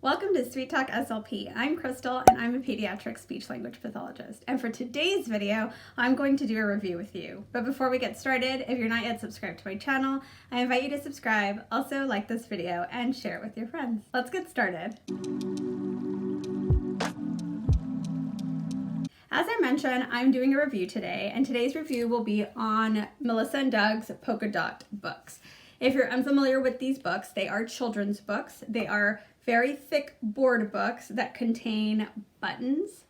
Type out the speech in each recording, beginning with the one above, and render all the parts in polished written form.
Welcome to Sweet Talk SLP. I'm Krystle and I'm a pediatric speech language pathologist. And for today's video, I'm going to do a review with you. But before we get started, if you're not yet subscribed to my channel, I invite you to subscribe, also like this video, and share it with your friends. Let's get started. As I mentioned, I'm doing a review today, and today's review will be on Melissa and Doug's polka dot books. If you're unfamiliar with these books, they are children's books. They are very thick board books that contain buttons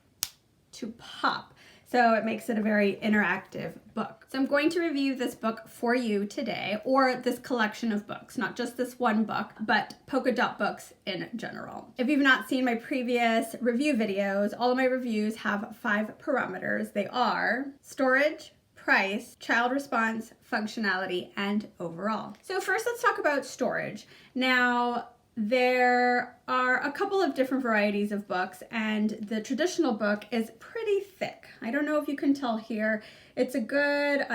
to pop. So it makes it a very interactive book. So I'm going to review this book for you today, or this collection of books, not just this one book, but polka dot books in general. If you've not seen my previous review videos, all of my reviews have 5 parameters. They are storage, price, child response, functionality, and overall. So first, let's talk about storage. Now, there are a couple of different varieties of books, and the traditional book is pretty thick. I don't know if you can tell here. It's a good,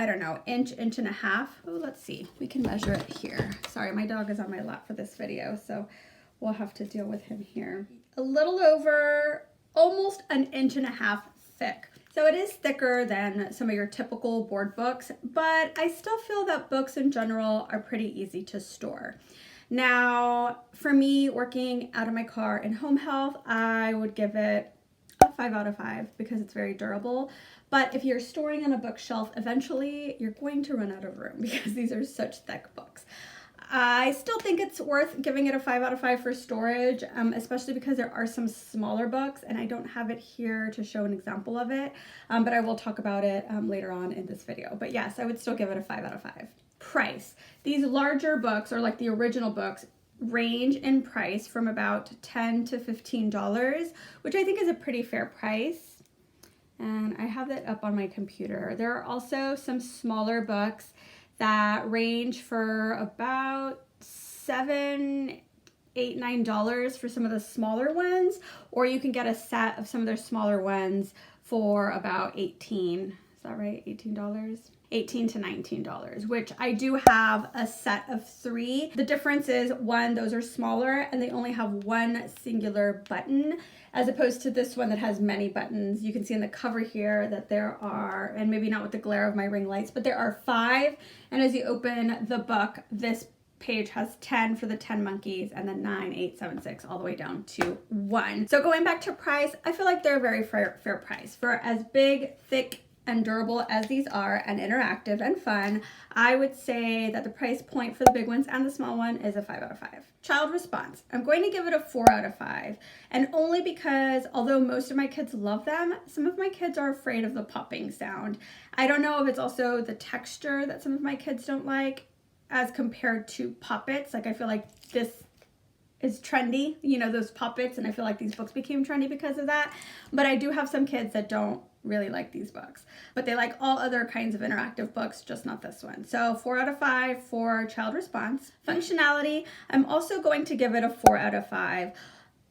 inch and a half. Oh, let's see. We can measure it here. Sorry, my dog is on my lap for this video, so we'll have to deal with him here. A little over, almost an inch and a half thick. So it is thicker than some of your typical board books, but I still feel that books in general are pretty easy to store. Now, for me, working out of my car in home health, I would give it a 5 out of 5 because it's very durable. But if you're storing on a bookshelf, eventually you're going to run out of room because these are such thick books. I still think it's worth giving it a 5 out of 5 for storage, especially because there are some smaller books, and I don't have it here to show an example of it, but I will talk about it later on in this video. But yes, I would still give it a 5 out of 5. Price. These larger books, or like the original books, range in price from about $10 to $15, which I think is a pretty fair price. And I have that up on my computer. There are also some smaller books that range for about $7, $8, $9 for some of the smaller ones, or you can get a set of some of their smaller ones for about $18. Is that right? $18? $18 to $19, which I do have a set of 3. The difference is, one, those are smaller and they only have one singular button, as opposed to this one that has many buttons. You can see in the cover here that there are, and maybe not with the glare of my ring lights, but there are 5. And as you open the book, this page has 10 for the 10 monkeys, and then 9, 8, 7, 6, all the way down to 1. So going back to price, I feel like they're a very fair price. For as big, thick, and durable as these are, and interactive and fun, I would say that the price point for the big ones and the small one is a 5 out of 5. Child response. I'm going to give it a 4 out of 5, and only because although most of my kids love them, some of my kids are afraid of the popping sound. I don't know if it's also the texture that some of my kids don't like as compared to poppets. Like, I feel like this is trendy, those poppets, and I feel like these books became trendy because of that. But I do have some kids that don't really like these books, but they like all other kinds of interactive books, just not this one. So 4 out of 5 for child response. Functionality, I'm also going to give it a 4 out of 5.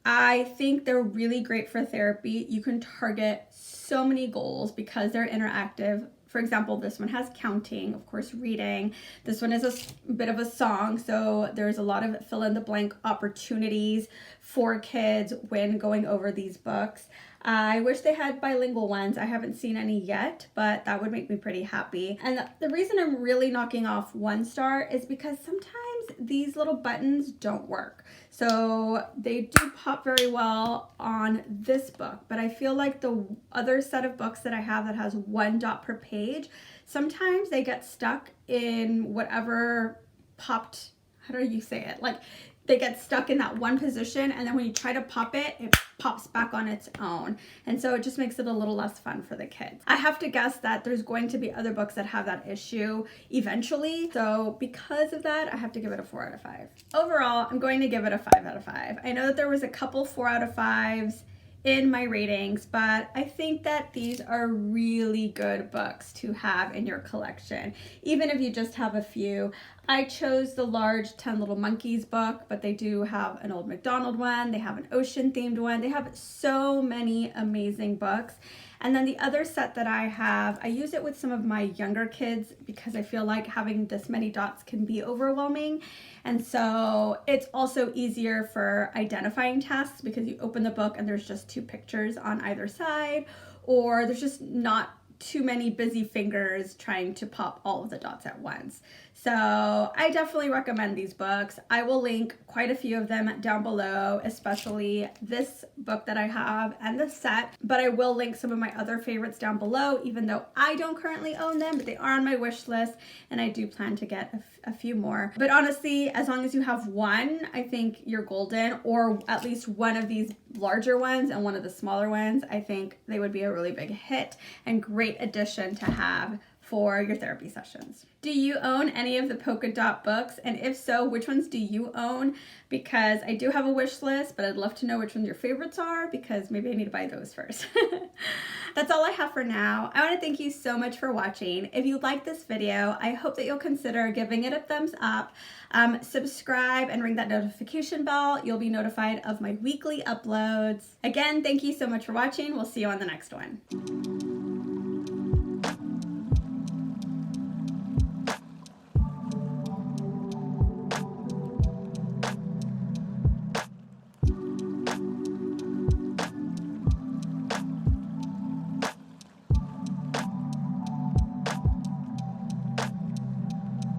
I think they're really great for therapy. You can target so many goals because they're interactive. For example, this one has counting, of course, reading. This one is a bit of a song, so there's a lot of fill-in-the-blank opportunities for kids when going over these books. I wish they had bilingual ones. I haven't seen any yet, but that would make me pretty happy. And the reason I'm really knocking off 1 star is because sometimes these little buttons don't work. So they do pop very well on this book, but I feel like the other set of books that I have that has 1 dot per page, sometimes they get stuck in whatever popped, how do you say it? Like, they get stuck in that one position, and then when you try to pop it, it pops back on its own. And so it just makes it a little less fun for the kids. I have to guess that there's going to be other books that have that issue eventually. So because of that, I have to give it a 4 out of 5. Overall, I'm going to give it a 5 out of 5. I know that there was a couple 4 out of 5s in my ratings, but I think that these are really good books to have in your collection. Even if you just have a few, I chose the large 10 Little Monkeys book, but they do have an Old MacDonald one. They have an ocean themed one. They have so many amazing books. And then the other set that I have, I use it with some of my younger kids because I feel like having this many dots can be overwhelming. And so it's also easier for identifying tasks because you open the book and there's just 2 pictures on either side, or there's just not too many busy fingers trying to pop all of the dots at once. So I definitely recommend these books. I will link quite a few of them down below, especially this book that I have and the set, but I will link some of my other favorites down below, even though I don't currently own them, but they are on my wish list and I do plan to get a few more. But honestly, as long as you have one, I think you're golden, or at least one of these larger ones and one of the smaller ones. I think they would be a really big hit and great addition to have for your therapy sessions. Do you own any of the polka dot books? And if so, which ones do you own? Because I do have a wish list, but I'd love to know which ones your favorites are because maybe I need to buy those first. That's all I have for now. I want to thank you so much for watching. If you like this video, I hope that you'll consider giving it a thumbs up, subscribe and ring that notification bell. You'll be notified of my weekly uploads. Again, thank you so much for watching. We'll see you on the next one.